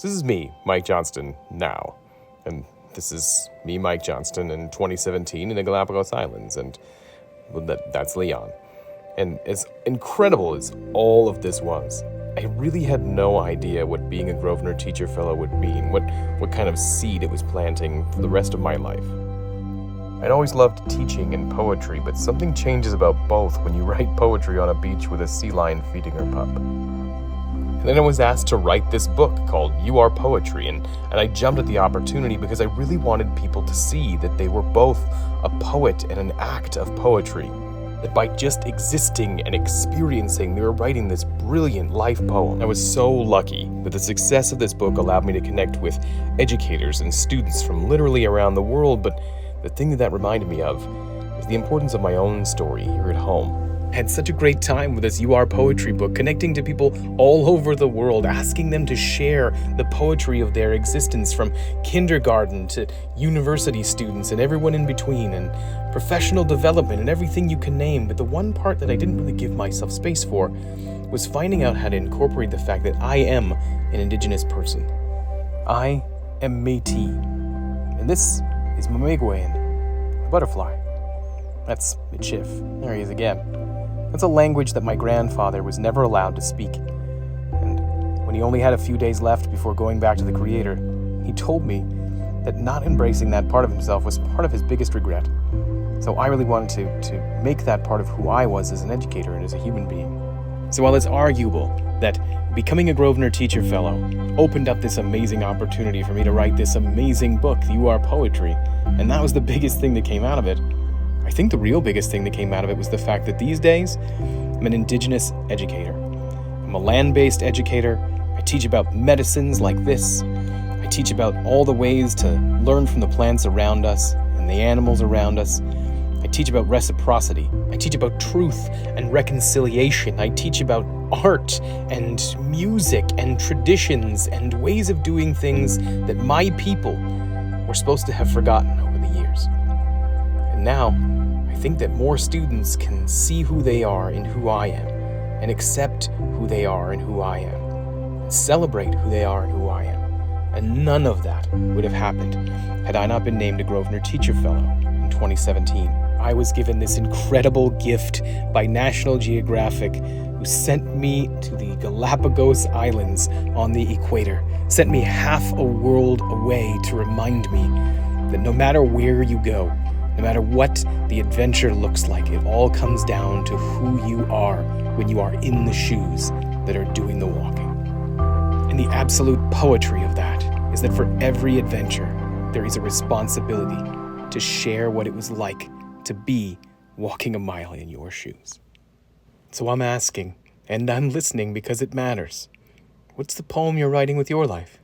So this is me, Mike Johnston, now. And this is me, Mike Johnston, in 2017 in the Galapagos Islands. And that's Leon. And as incredible as all of this was, I really had no idea what being a Grosvenor Teacher Fellow would mean, what kind of seed it was planting for the rest of my life. I'd always loved teaching and poetry, but something changes about both when you write poetry on a beach with a sea lion feeding her pup. And then I was asked to write this book called You Are Poetry, and I jumped at the opportunity because I really wanted people to see that they were both a poet and an act of poetry. That by just existing and experiencing, they were writing this brilliant life poem. I was so lucky that the success of this book allowed me to connect with educators and students from literally around the world, but the thing that reminded me of was the importance of my own story here at home. I had such a great time with this You Are Poetry book, connecting to people all over the world, asking them to share the poetry of their existence, from kindergarten to university students and everyone in between, and professional development and everything you can name. But the one part that I didn't really give myself space for was finding out how to incorporate the fact that I am an Indigenous person. I am Métis, and this is Mamegwein, the butterfly. That's Michif. There he is again. That's a language that my grandfather was never allowed to speak. And when he only had a few days left before going back to the Creator, he told me that not embracing that part of himself was part of his biggest regret. So I really wanted to make that part of who I was as an educator and as a human being. So while it's arguable that becoming a Grosvenor Teacher Fellow opened up this amazing opportunity for me to write this amazing book, You Are Poetry, and that was the biggest thing that came out of it, I think the real biggest thing that came out of it was the fact that these days, I'm an Indigenous educator. I'm a land-based educator. I teach about medicines like this. I teach about all the ways to learn from the plants around us and the animals around us. I teach about reciprocity. I teach about truth and reconciliation. I teach about art and music and traditions and ways of doing things that my people were supposed to have forgotten over the years. And now, I think that more students can see who they are in who I am, and accept who they are and who I am, and celebrate who they are and who I am. And none of that would have happened had I not been named a Grosvenor Teacher Fellow in 2017. I was given this incredible gift by National Geographic, who sent me to the Galapagos Islands on the equator, sent me half a world away to remind me that no matter where you go, no matter what the adventure looks like, it all comes down to who you are when you are in the shoes that are doing the walking. And the absolute poetry of that is that for every adventure, there is a responsibility to share what it was like to be walking a mile in your shoes. So I'm asking, and I'm listening because it matters. What's the poem you're writing with your life?